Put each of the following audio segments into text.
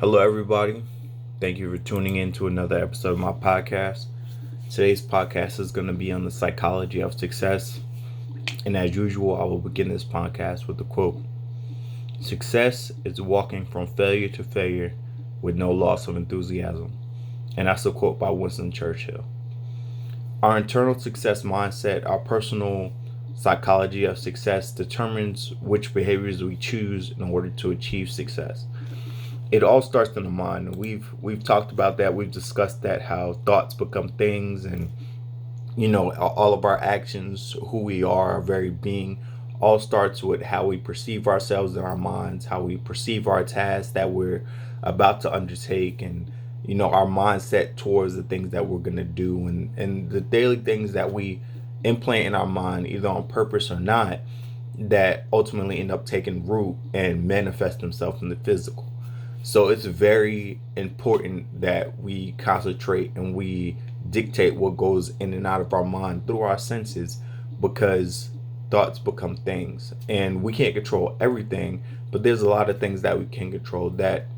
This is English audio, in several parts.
Hello, everybody. Thank you for tuning in to another episode of my podcast. Today's podcast is going to be on the psychology of success. And as usual, I will begin this podcast with a quote. Success is walking from failure to failure with no loss of enthusiasm. And that's a quote by Winston Churchill. Our internal success mindset, our personal psychology of success determines which behaviors we choose in order to achieve success. It all starts in the mind. We've talked about that. We've discussed that, how thoughts become things, and all of our actions, who we are, our very being, all starts with how we perceive ourselves in our minds, how we perceive our tasks that we're about to undertake, and our mindset towards the things that we're going to do, and the daily things that we implant in our mind, either on purpose or not, that ultimately end up taking root and manifest themselves in the physical. So it's very important that we concentrate and we dictate what goes in and out of our mind through our senses, because thoughts become things, and we can't control everything, but there's a lot of things that we can control that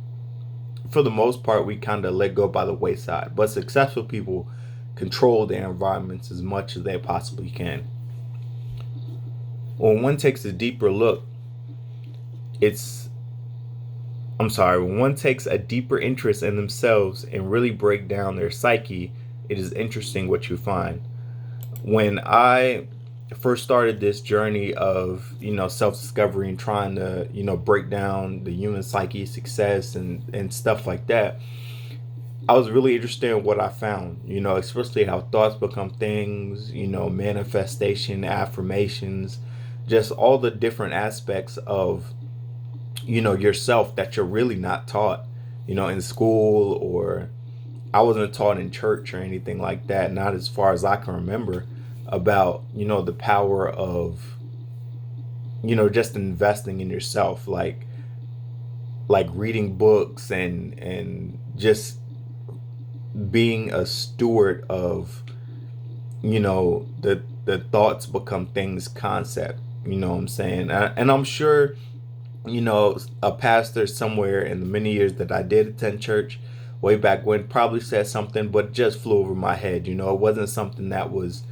for the most part we kind of let go by the wayside. But successful people control their environments as much as they possibly can. When one takes a deeper look, when one takes a deeper interest in themselves and really break down their psyche, it is interesting what you find. When I first started this journey of, self-discovery and trying to, break down the human psyche, success, and stuff like that, I was really interested in what I found, especially how thoughts become things, manifestation, affirmations, just all the different aspects of yourself that you're really not taught in school, or I wasn't taught in church or anything like that, not as far as I can remember, about the power of just investing in yourself, like reading books and just being a steward of the thoughts become things concept. You know what I'm saying? And I'm sure a pastor somewhere in the many years that I did attend church way back when probably said something, but just flew over my head. It wasn't something that was,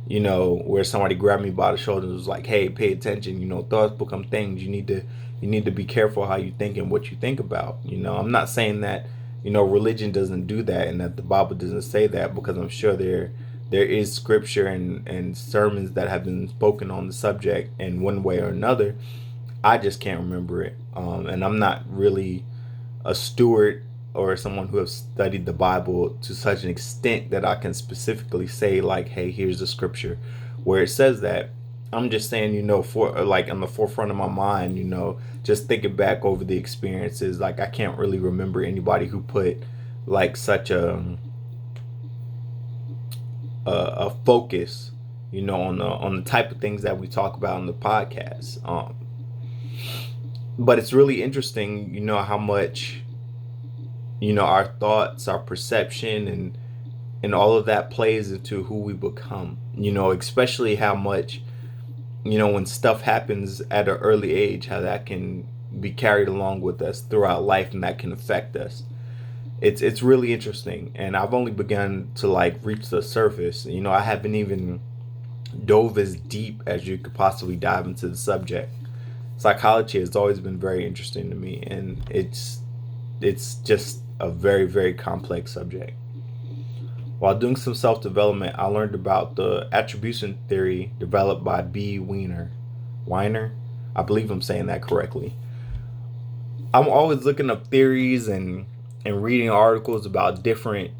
where somebody grabbed me by the shoulder and was like, hey, pay attention, thoughts become things. You need to be careful how you think and what you think about. I'm not saying that, religion doesn't do that and that the Bible doesn't say that, because I'm sure there is scripture and sermons that have been spoken on the subject in one way or another. I just can't remember it. And I'm not really a steward or someone who has studied the Bible to such an extent that I can specifically say, like, hey, here's the scripture where it says that. I'm just saying, for like on the forefront of my mind, just thinking back over the experiences, like I can't really remember anybody who put like such a focus, on the type of things that we talk about on the podcast. But it's really interesting, how much, our thoughts, our perception, and all of that plays into who we become, especially how much, when stuff happens at an early age, how that can be carried along with us throughout life and that can affect us. It's really interesting. And I've only begun to like reach the surface. I haven't even dove as deep as you could possibly dive into the subject. Psychology has always been very interesting to me, and it's just a very, very complex subject. While doing some self-development, I learned about the Attribution Theory developed by B. Weiner. I believe I'm saying that correctly. I'm always looking up theories and reading articles about different,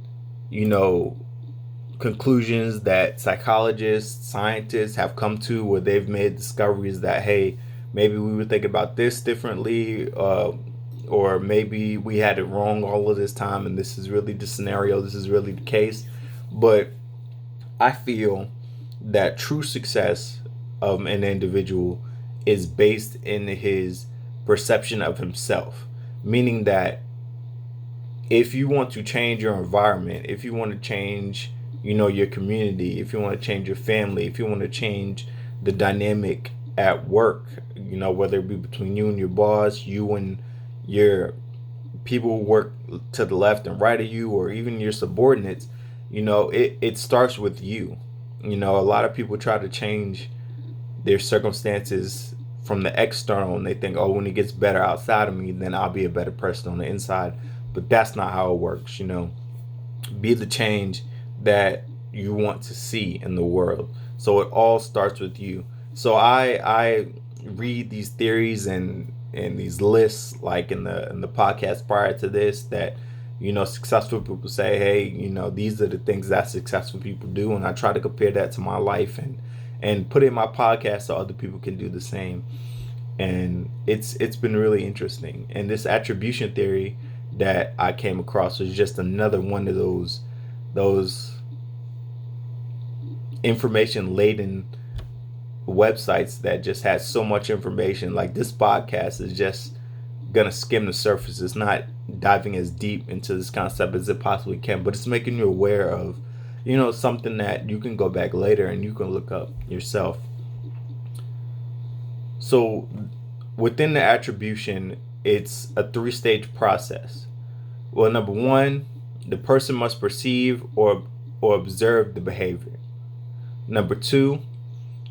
conclusions that psychologists, scientists have come to, where they've made discoveries that, hey, maybe we were thinking about this differently, or maybe we had it wrong all of this time, and this is really the scenario, this is really the case. But I feel that true success of an individual is based in his perception of himself, meaning that if you want to change your environment, if you want to change, your community, if you want to change your family, if you want to change the dynamic at work, whether it be between you and your boss, you and your people who work to the left and right of you, or even your subordinates, it starts with you. A lot of people try to change their circumstances from the external, and they think, oh, when it gets better outside of me, then I'll be a better person on the inside. But that's not how it works. Be the change that you want to see in the world. So it all starts with you. So I read these theories and these lists, like in the podcast prior to this, that successful people say, hey, these are the things that successful people do, and I try to compare that to my life and put it in my podcast so other people can do the same. And it's been really interesting. And this attribution theory that I came across was just another one of those information laden websites that just has so much information. Like, this podcast is just gonna skim the surface. It's not diving as deep into this concept as it possibly can, but it's making you aware of something that you can go back later and you can look up yourself. So within the attribution, it's a 3-stage process. Well, number 1, the person must perceive or observe the behavior. Number 2,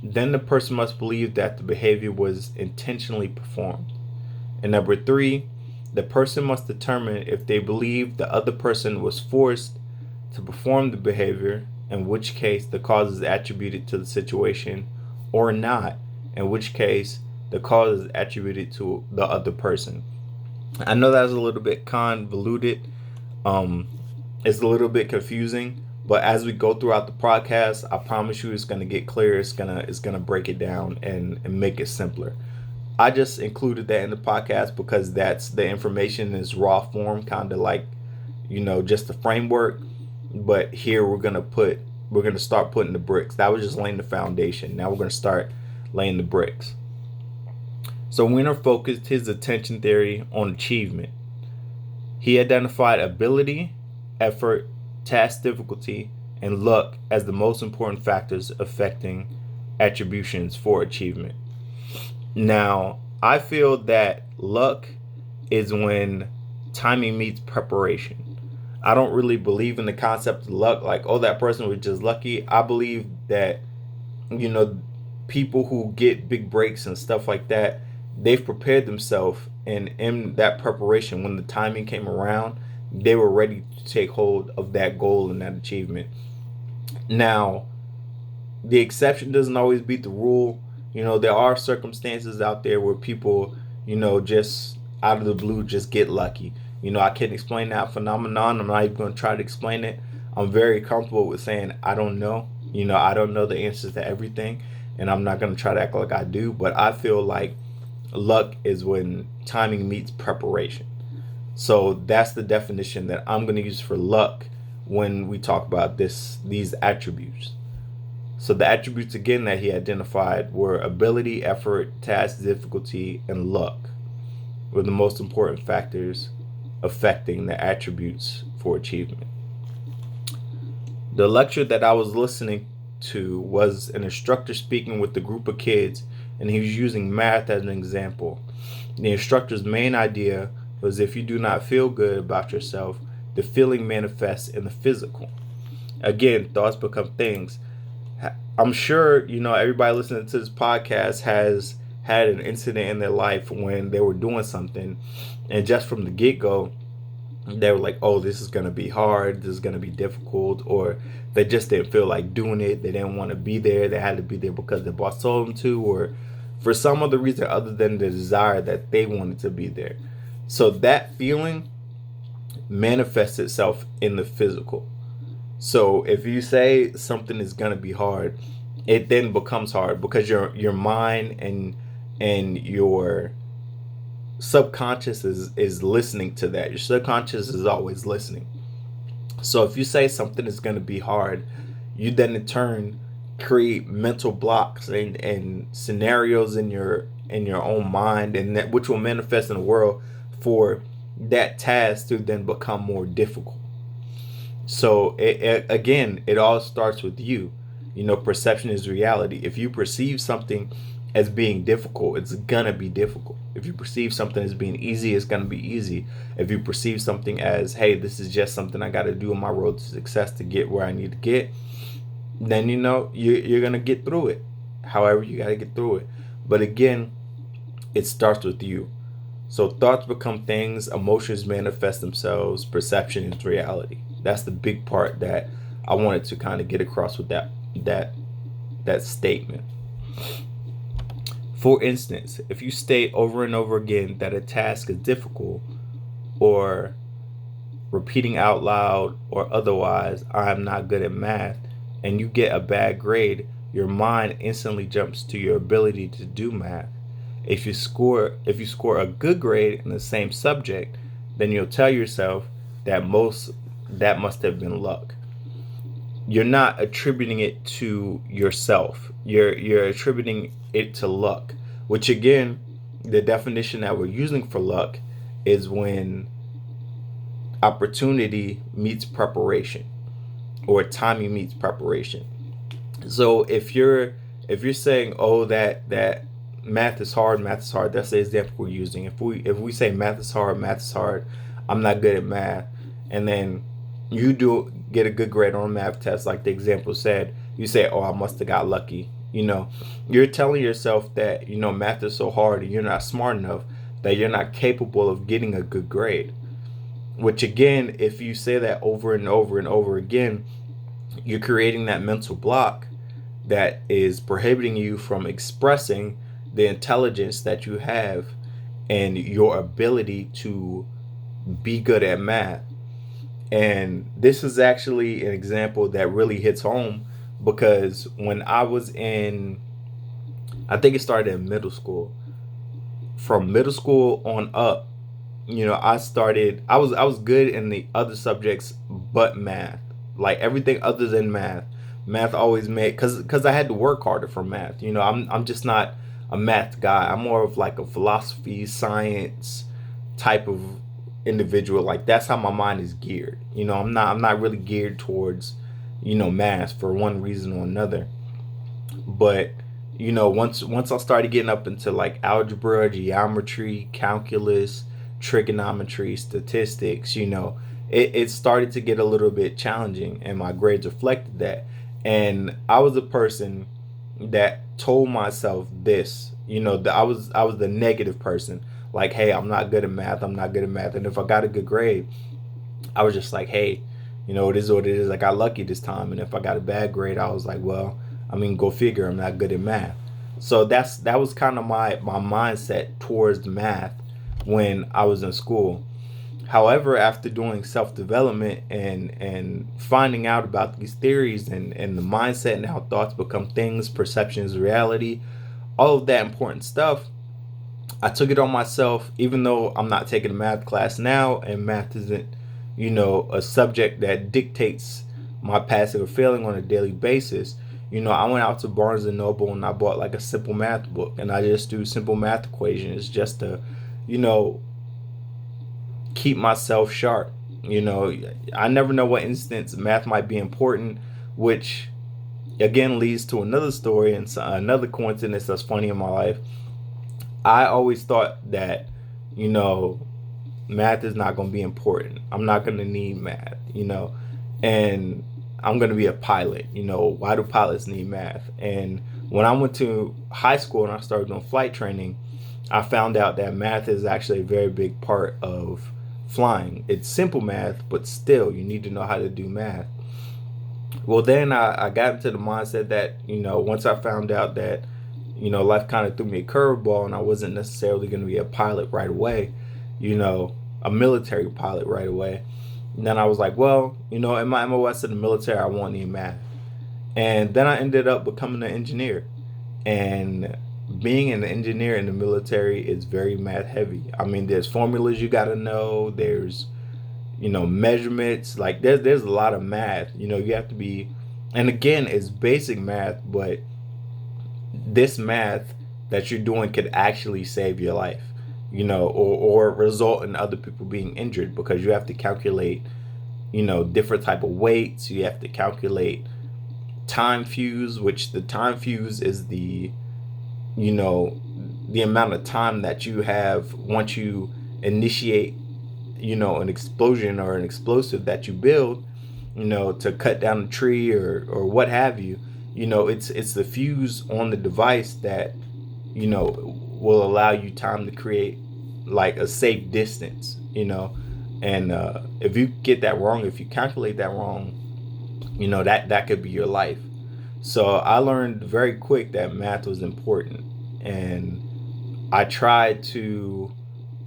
then the person must believe that the behavior was intentionally performed. And number 3, the person must determine if they believe the other person was forced to perform the behavior, in which case the cause is attributed to the situation, or not, in which case the cause is attributed to the other person. I know that's a little bit convoluted. It's a little bit confusing, but as we go throughout the podcast, I promise you it's going to get clear. It's gonna break it down and make it simpler. I just included that in the podcast because that's the information in its raw form, kind of like, just the framework. But here we're gonna start putting the bricks. That was just laying the foundation. Now we're gonna start laying the bricks. So Wiener focused his attention theory on achievement. He identified ability, effort, task difficulty, and luck as the most important factors affecting attributions for achievement. Now, I feel that luck is when timing meets preparation. I don't really believe in the concept of luck, like, oh, that person was just lucky. I believe that, people who get big breaks and stuff like that, they've prepared themselves, and in that preparation, when the timing came around, they were ready to take hold of that goal and that achievement. Now, the exception doesn't always beat the rule. There are circumstances out there where people, just out of the blue just get lucky. I can't explain that phenomenon. I'm not even going to try to explain it. I'm very comfortable with saying I don't know. I don't know the answers to everything, and I'm not going to try to act like I do. But I feel like luck is when timing meets preparation. So that's the definition that I'm going to use for luck when we talk about these attributes. So the attributes, again, that he identified were ability, effort, task difficulty, and luck were the most important factors affecting the attributes for achievement. The lecture that I was listening to was an instructor speaking with a group of kids, and he was using math as an example. The instructor's main idea was, if you do not feel good about yourself, the feeling manifests in the physical. Again, thoughts become things. I'm sure, everybody listening to this podcast has had an incident in their life when they were doing something, and just from the get-go, they were like, oh, this is going to be hard, this is going to be difficult, or they just didn't feel like doing it, they didn't want to be there, they had to be there because their boss told them to, or for some other reason other than the desire that they wanted to be there. So that feeling manifests itself in the physical. So if you say something is going to be hard, it then becomes hard because your mind and your subconscious is listening to that. Your subconscious is always listening. So if you say something is going to be hard, you then in turn create mental blocks and scenarios in your own mind, and that which will manifest in the world for that task to then become more difficult. So it all starts with you. Perception is reality. If you perceive something as being difficult, it's gonna be difficult. If you perceive something as being easy, it's gonna be easy. If you perceive something as, hey, this is just something I got to do on my road to success to get where I need to get, then you're gonna get through it. However, you got to get through it. But again, it starts with you. So thoughts become things, emotions manifest themselves, perception is reality. That's the big part that I wanted to kind of get across with that statement. For instance, if you state over and over again that a task is difficult, or repeating out loud or otherwise, I'm not good at math, and you get a bad grade, your mind instantly jumps to your ability to do math. If you score a good grade in the same subject, then you'll tell yourself that that must have been luck. You're not attributing it to yourself. You're attributing it to luck, which again, the definition that we're using for luck is when opportunity meets preparation, or timing meets preparation. So if you're saying, oh, that math is hard, that's the example we're using. If we say math is hard, I'm not good at math, and then you do get a good grade on a math test, like the example said, you say, oh, I must have got lucky. You're telling yourself that, math is so hard and you're not smart enough, that you're not capable of getting a good grade. Which again, if you say that over and over and over again, you're creating that mental block that is prohibiting you from expressing the intelligence that you have and your ability to be good at math. And this is actually an example that really hits home, because when I was I think it started in middle school. From middle school on up, I was good in the other subjects but math. Like everything other than math. Math always made, cuz I had to work harder for math. I'm just not a math guy. I'm more of like a philosophy, science type of individual. Like that's how my mind is geared. I'm not really geared towards math for one reason or another. But once I started getting up into like algebra, geometry, calculus, trigonometry, statistics, it started to get a little bit challenging, and my grades reflected that. And I was a person that told myself this, that I was the negative person. Like, hey, I'm not good at math. And if I got a good grade, I was just like, hey, it is what it is. I got lucky this time. And if I got a bad grade, I was like, well, go figure, I'm not good at math. So that was kind of my mindset towards math when I was in school. However, after doing self-development and finding out about these theories and the mindset and how thoughts become things, perceptions, reality, all of that important stuff, I took it on myself, even though I'm not taking a math class now, and math isn't, a subject that dictates my passing or failing on a daily basis. I went out to Barnes and Noble and I bought like a simple math book, and I just do simple math equations just to, keep myself sharp. I never know what instance math might be important, which again leads to another story and another coincidence that's funny in my life. I always thought that, math is not going to be important. I'm not going to need math, and I'm going to be a pilot. Why do pilots need math? And when I went to high school and I started doing flight training, I found out that math is actually a very big part of flying. It's simple math, but still, you need to know how to do math. Well, then I got into the mindset that, once I found out that, life kind of threw me a curveball and I wasn't necessarily going to be a pilot right away, a military pilot right away. And then I was like, well, in my MOS in the military, I won't need math. And then I ended up becoming an engineer. And being an engineer in the military is very math heavy. There's formulas you got to know. There's, measurements. Like there's a lot of math. You have to be, and again, it's basic math, but this math that you're doing could actually save your life, or result in other people being injured, because you have to calculate, different type of weights. You have to calculate time fuse, which the time fuse is the the amount of time that you have once you initiate, an explosion or an explosive that you build, to cut down a tree or what have you. It's the fuse on the device that, will allow you time to create like a safe distance, and if you get that wrong, if you calculate that wrong, that could be your life. So I learned very quick that math was important, and I tried to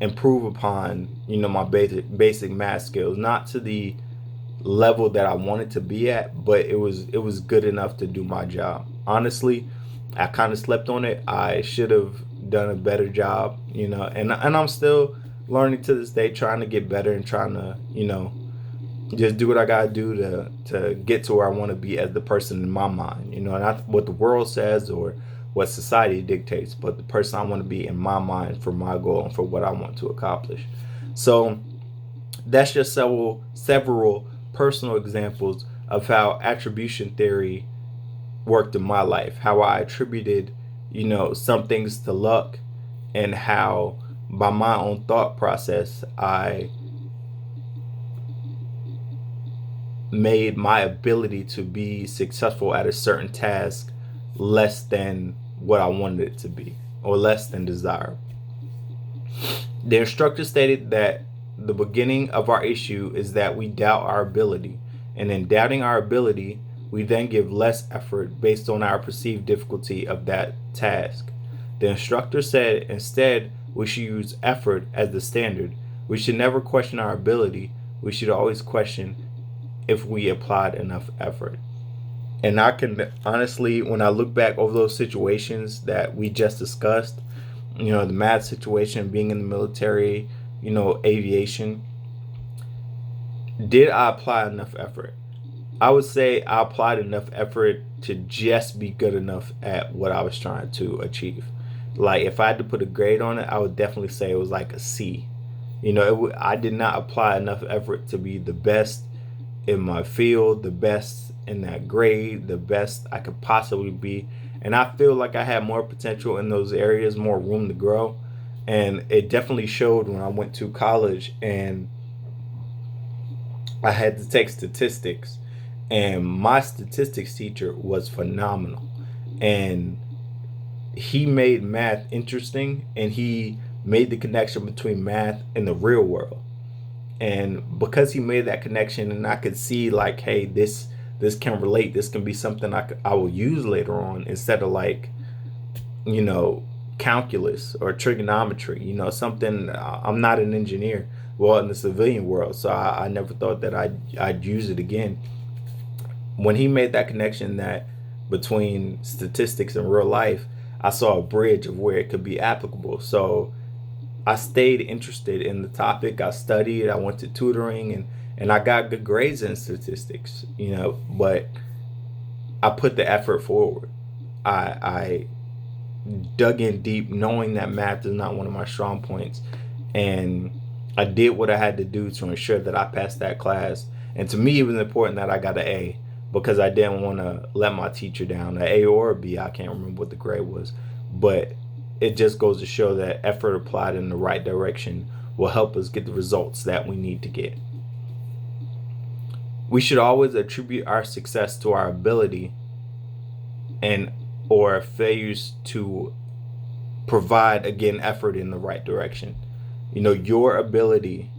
improve upon, my basic math skills, not to the level that I wanted to be at, but it was good enough to do my job. Honestly, I kind of slept on it. I should have done a better job, and I'm still learning to this day, trying to get better and trying to, just do what I gotta do to get to where I want to be as the person in my mind, not what the world says or what society dictates, but the person I want to be in my mind for my goal and for what I want to accomplish. So that's just several personal examples of how attribution theory worked in my life, how I attributed, some things to luck, and how by my own thought process I made my ability to be successful at a certain task less than what I wanted it to be, or less than desirable. The instructor stated that the beginning of our issue is that we doubt our ability, and in doubting our ability, we then give less effort based on our perceived difficulty of that task. The instructor said instead we should use effort as the standard. We should never question our ability. We should always question if we applied enough effort. And I can honestly, when I look back over those situations that we just discussed, the math situation, being in the military, aviation, did I apply enough effort? I would say I applied enough effort to just be good enough at what I was trying to achieve. Like if I had to put a grade on it, I would definitely say it was like a C. I did not apply enough effort to be the best in my field, the best in that grade, the best I could possibly be. And I feel like I had more potential in those areas, more room to grow. And it definitely showed when I went to college and I had to take statistics. And my statistics teacher was phenomenal. And he made math interesting, and he made the connection between math and the real world. And because he made that connection, and I could see like, hey, this can relate, this can be something I will use later on, instead of like, calculus or trigonometry, something. I'm not an engineer, well, in the civilian world, so I never thought that I'd use it again. When he made that connection that between statistics and real life, I saw a bridge of where it could be applicable. So I stayed interested in the topic. I studied, I went to tutoring, and I got good grades in statistics, but I put the effort forward. I dug in deep, knowing that math is not one of my strong points. And I did what I had to do to ensure that I passed that class. And to me, it was important that I got an A, because I didn't want to let my teacher down. An A or a B, I can't remember what the grade was. But it just goes to show that effort applied in the right direction will help us get the results that we need to get. We should always attribute our success to our ability and or failures to provide, again, effort in the right direction. Your ability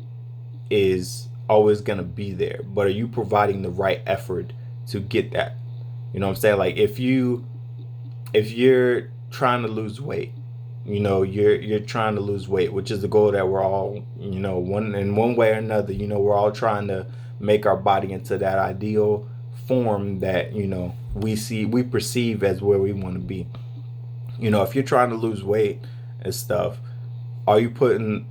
is always going to be there, but are you providing the right effort to get that? You know what I'm saying? Like if you're trying to lose weight, you're trying to lose weight, which is the goal that we're all, one way or another, we're all trying to make our body into that ideal form that, we perceive as where we want to be. If you're trying to lose weight and stuff, are you putting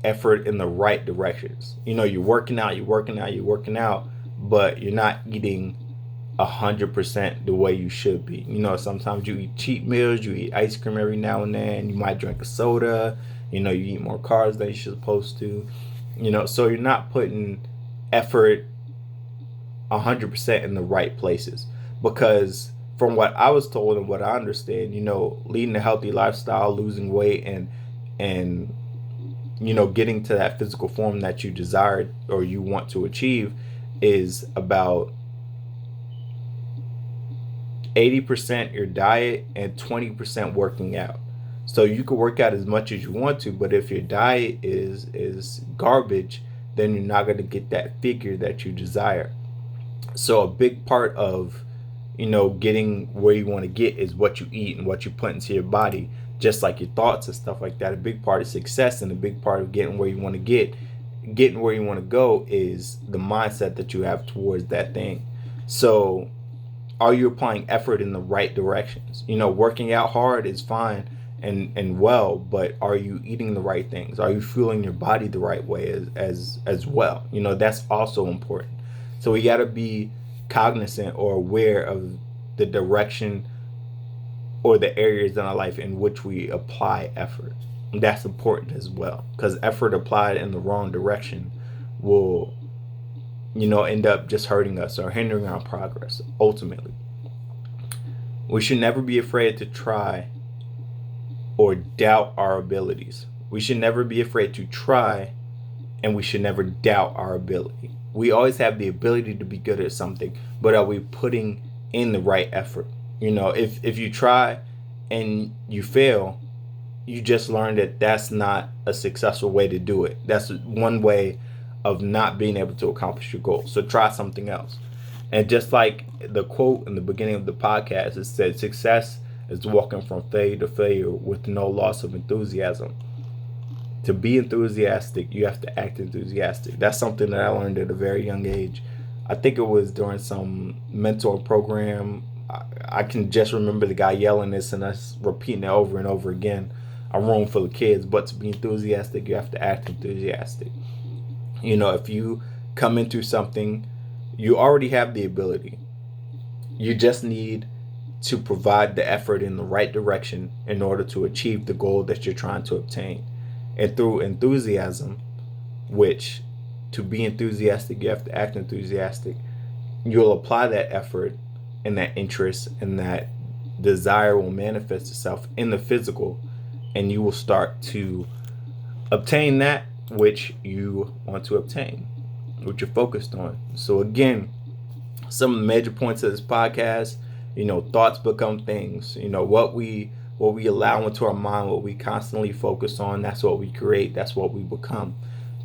effort in the right directions? You're working out, but you're not eating 100% the way you should be. Sometimes you eat cheat meals, you eat ice cream every now and then, you might drink a soda, you eat more carbs than you're supposed to, so you're not putting effort 100% in the right places. Because from what I was told and what I understand, leading a healthy lifestyle, losing weight, and getting to that physical form that you desire or you want to achieve is about 80% your diet and 20% working out. So you can work out as much as you want to, but if your diet is garbage, then you're not going to get that figure that you desire. So a big part of getting where you want to get is what you eat and what you put into your body, just like your thoughts and stuff like that. A big part of success and a big part of getting where you want to getting where you want to go is the mindset that you have towards that thing. So are you applying effort in the right directions? Working out hard is fine and well, but are you eating the right things? Are you fueling your body the right way as well? That's also important. So we got to be cognizant or aware of the direction or the areas in our life in which we apply effort. That's important as well, because effort applied in the wrong direction will end up just hurting us or hindering our progress ultimately. We should never be afraid to try or doubt our abilities. We should never be afraid to try, and we should never doubt our ability. We always have the ability to be good at something, but are we putting in the right effort? If you try and you fail, you just learned that that's not a successful way to do it. That's one way of not being able to accomplish your goal. So try something else. And just like the quote in the beginning of the podcast, it said, success is walking from failure to failure with no loss of enthusiasm. To be enthusiastic, you have to act enthusiastic. That's something that I learned at a very young age. I think it was during some mentor program. I can just remember the guy yelling this and us repeating it over and over again. A room full of kids, but to be enthusiastic, you have to act enthusiastic. If you come into something, you already have the ability. You just need to provide the effort in the right direction in order to achieve the goal that you're trying to obtain. And through enthusiasm, which to be enthusiastic, you have to act enthusiastic, you'll apply that effort and that interest and that desire will manifest itself in the physical, and you will start to obtain that which you want to obtain, which you're focused on. So again, some of the major points of this podcast, thoughts become things. What we allow into our mind, what we constantly focus on, that's what we create, that's what we become.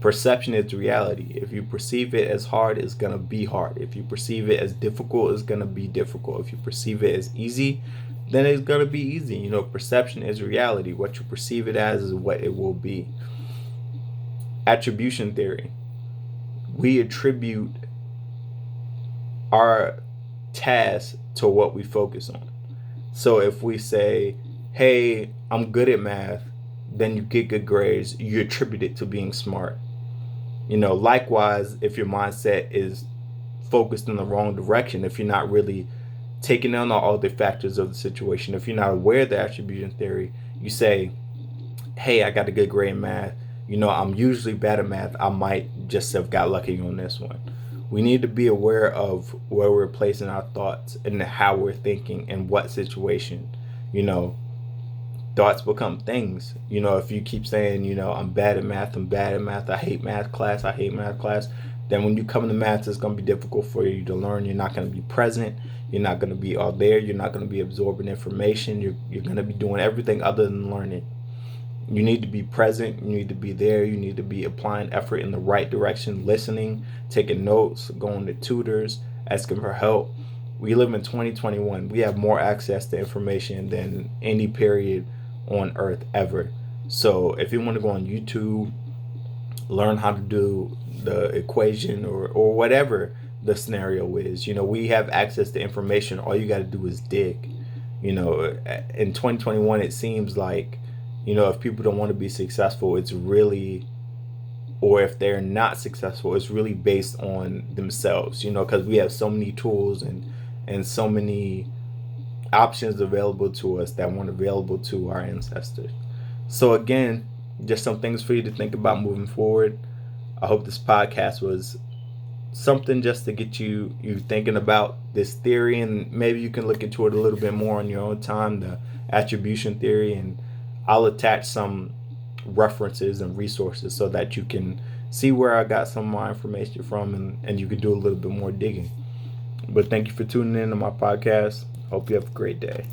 Perception is reality. If you perceive it as hard, it's going to be hard. If you perceive it as difficult, it's going to be difficult. If you perceive it as easy, then it's going to be easy. Perception is reality. What you perceive it as is what it will be. Attribution theory. We attribute our task to what we focus on. So if we say, hey, I'm good at math, then you get good grades, you attribute it to being smart. Likewise, if your mindset is focused in the wrong direction, if you're not really taking on all the factors of the situation, if you're not aware of the attribution theory, you say, hey, I got a good grade in math. I'm usually bad at math. I might just have got lucky on this one. We need to be aware of where we're placing our thoughts and how we're thinking and what situation. Thoughts become things. If you keep saying, I'm bad at math, I hate math class, then when you come to math, it's going to be difficult for you to learn. You're not going to be present. You're not going to be all there. You're not going to be absorbing information. You're going to be doing everything other than learning. You need to be present. You need to be there. You need to be applying effort in the right direction, listening, taking notes, going to tutors, asking for help. We live in 2021. We have more access to information than any period on earth ever. So if you want to go on YouTube, learn how to do the equation or whatever the scenario is, we have access to information. All you got to do is dig. In 2021, it seems like, if people don't want to be successful, it's really, or if they're not successful, it's really based on themselves, because we have so many tools and so many options available to us that weren't available to our ancestors. So again, just some things for you to think about moving forward. I hope this podcast was something just to get you thinking about this theory, and maybe you can look into it a little bit more on your own time, the attribution theory, and I'll attach some references and resources so that you can see where I got some of my information from, and you can do a little bit more digging. But thank you for tuning in to my podcast. Hope you have a great day.